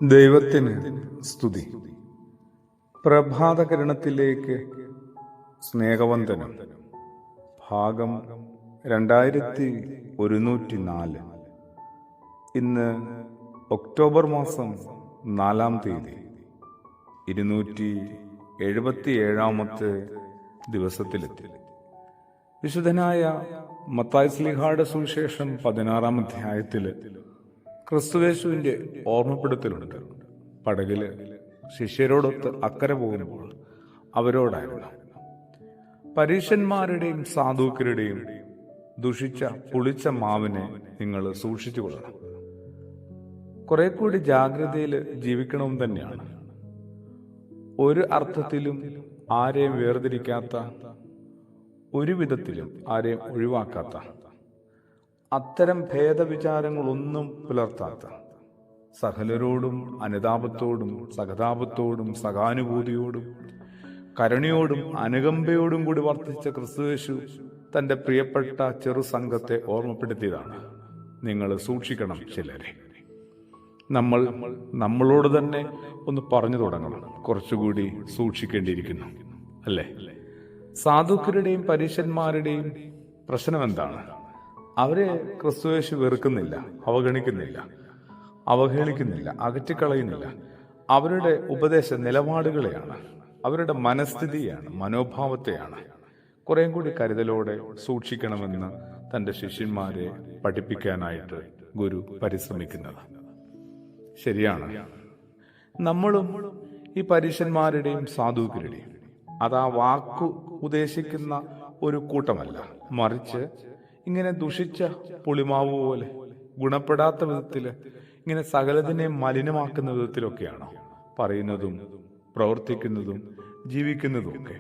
ദൈവത്തിന് സ്തുതി. പ്രഭാതകിരണത്തിലേക്ക് സ്നേഹവന്ദനം. ഭാഗം 2104. ഇന്ന് ഒക്ടോബർ മാസം 4-ാം തീയതി, 277-ാമത്തെ ദിവസത്തിലെത്തി. വിശുദ്ധനായ മത്തായി ശ്ലീഹായുടെ സുവിശേഷം 16-ാം അധ്യായത്തിൽ ക്രിസ്തുയേശുവിന്റെ ഓർമ്മപ്പെടുത്തലുണ്ട്. പടകില് ശിഷ്യരോടൊത്ത് അക്കരെ പോകുമ്പോൾ അവരോടായിരുന്നു, പരീശന്മാരുടെയും സാധുക്കരുടെയും ദുഷിച്ച പുളിച്ച മാവിനെ നിങ്ങൾ സൂക്ഷിച്ചു കൊള്ളണം. കുറെ കൂടി ജാഗ്രതയിൽ ജീവിക്കണമെന്ന് തന്നെയാണ്. ഒരു അർത്ഥത്തിലും ആരെയും വേർതിരിക്കാത്ത, ഒരു വിധത്തിലും ആരെയും ഒഴിവാക്കാത്ത, അത്തരം ഭേദവിചാരങ്ങളൊന്നും പുലർത്താത്ത, സകലരോടും അനുതാപത്തോടും സഹതാപത്തോടും സഹാനുഭൂതിയോടും കരുണയോടും അനുകമ്പയോടും കൂടി വർത്തിച്ച ക്രിസ്തുയേശു തന്റെ പ്രിയപ്പെട്ട ചെറു സംഘത്തെ ഓർമ്മപ്പെടുത്തിയതാണ്, നിങ്ങൾ സൂക്ഷിക്കണം ചിലരെ. നമ്മളോട് തന്നെ ഒന്ന് പറഞ്ഞു തുടങ്ങണം, കുറച്ചുകൂടി സൂക്ഷിക്കേണ്ടിയിരിക്കുന്നു, അല്ലേ? സാധുക്കരുടെയും പരീശന്മാരുടെയും പ്രശ്നം എന്താണ്? അവരെ ക്രിസ്തുയേശു വെറുക്കുന്നില്ല, അവഗണിക്കുന്നില്ല, അവഹേളിക്കുന്നില്ല, അകറ്റിക്കളയുന്നില്ല. അവരുടെ ഉപദേശ നിലപാടുകളെയാണ്, അവരുടെ മനസ്ഥിതിയാണ്, മനോഭാവത്തെയാണ് കുറേ കൂടി കരുതലോടെ സൂക്ഷിക്കണമെന്ന് തൻ്റെ ശിഷ്യന്മാരെ പഠിപ്പിക്കാനായിട്ട് ഗുരു പരിശ്രമിക്കുന്നത്. ശരിയാണ്, നമ്മളും ഈ പരീശന്മാരുടെയും സാധുക്കരുടെയും അതാ വാക്കു ഉദ്ദേശിക്കുന്ന ഒരു കൂട്ടമല്ല, മറിച്ച് ഇങ്ങനെ ദുഷിച്ച പുളിമാവ് പോലെ ഗുണപ്പെടാത്ത വിധത്തില്, ഇങ്ങനെ സകലതിനെ മലിനമാക്കുന്ന വിധത്തിലൊക്കെയാണോ പറയുന്നതും പ്രവർത്തിക്കുന്നതും ജീവിക്കുന്നതും ഒക്കെ?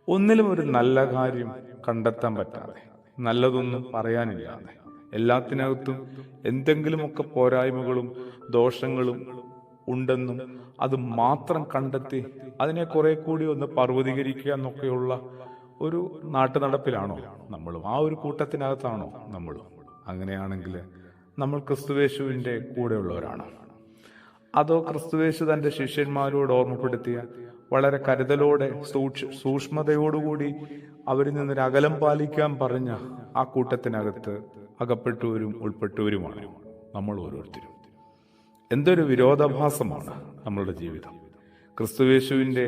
ഒന്നിലും ഒരു നല്ല കാര്യം കണ്ടെത്താൻ പറ്റാതെ, നല്ലതൊന്നും പറയാനില്ലാതെ, എല്ലാത്തിനകത്തും എന്തെങ്കിലുമൊക്കെ പോരായ്മകളും ദോഷങ്ങളും ഉണ്ടെന്നും അത് മാത്രം കണ്ടെത്തി അതിനെ കുറെ കൂടി ഒന്ന് പർവ്വതീകരിക്കുക എന്നൊക്കെയുള്ള ഒരു നാട്ടുനടപ്പിലാണോ നമ്മളും? ആ ഒരു കൂട്ടത്തിനകത്താണോ നമ്മളും? അങ്ങനെയാണെങ്കിൽ നമ്മൾ ക്രിസ്തുയേശുവിന്റെ കൂടെയുള്ളവരാണോ? അതോ ക്രിസ്തുയേശു തന്റെ ശിഷ്യന്മാരോട് ഓർമ്മപ്പെടുത്തിയ, വളരെ കരുതലോടെ സൂക്ഷ്മതയോടുകൂടി അവരിൽ നിന്നൊരു അകലം പാലിക്കാൻ പറഞ്ഞ ആ കൂട്ടത്തിനകത്ത് അകപ്പെട്ടവരും ഉൾപ്പെട്ടവരുമാണ് നമ്മൾ ഓരോരുത്തരും? എന്തൊരു വിരോധാഭാസമാണ് നമ്മളുടെ ജീവിതം. ക്രിസ്തുയേശുവിന്റെ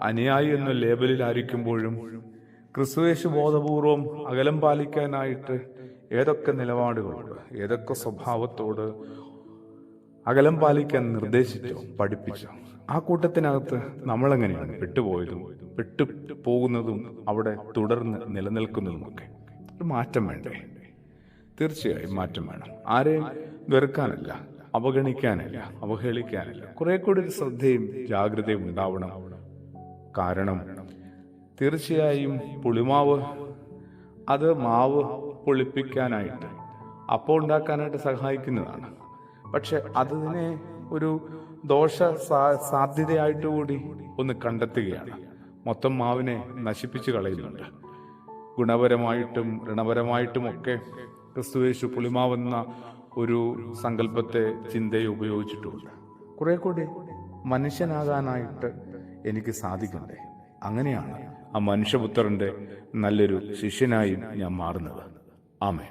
അനുയായി എന്ന ലേബലിലായിരിക്കുമ്പോഴും ക്രിസ്തുയേശു ബോധപൂർവം അകലം പാലിക്കാനായിട്ട് ഏതൊക്കെ നിലപാടുകളോട്, ഏതൊക്കെ സ്വഭാവത്തോട് അകലം പാലിക്കാൻ നിർദ്ദേശിച്ചോ, പഠിപ്പിച്ചോ, ആ കൂട്ടത്തിനകത്ത് നമ്മളെങ്ങനെയാണ് പെട്ടുപോയതും പെട്ടുപോകുന്നതും അവിടെ തുടർന്ന് നിലനിൽക്കുന്നതുമൊക്കെ? ഒരു മാറ്റം വേണ്ടേ? തീർച്ചയായും മാറ്റം വേണം. ആരെയും വെറുക്കാനല്ല, അവഗണിക്കാനല്ല, അവഹേളിക്കാനല്ല, കുറെ കൂടി ഒരു ശ്രദ്ധയും ജാഗ്രതയും ഉണ്ടാവണം. കാരണം തീർച്ചയായും പുളിമാവ് അത് മാവ് പൊളിപ്പിക്കാനായിട്ട്, അപ്പം ഉണ്ടാക്കാനായിട്ട് സഹായിക്കുന്നതാണ്. പക്ഷെ അതിനെ ഒരു ദോഷ സാധ്യതയായിട്ട് കൂടി ഒന്ന് കണ്ടെത്തുകയാണ്. മൊത്തം മാവിനെ നശിപ്പിച്ചു കളയുന്നുണ്ട്. ഗുണപരമായിട്ടും ഋണപരമായിട്ടും ഒക്കെ ക്രിസ്തുയേശു പുളിമാവെന്ന ഒരു സങ്കല്പത്തെ, ചിന്തയെ ഉപയോഗിച്ചിട്ടുണ്ട്. കുറെ കൂടി മനുഷ്യനാകാനായിട്ട് എനിക്ക് സാധിക്കണ്ടേ? അങ്ങനെയാണ് ആ മനുഷ്യപുത്രന്റെ നല്ലൊരു ശിഷ്യനായും ഞാൻ മാറുന്നത്. ആമേൻ.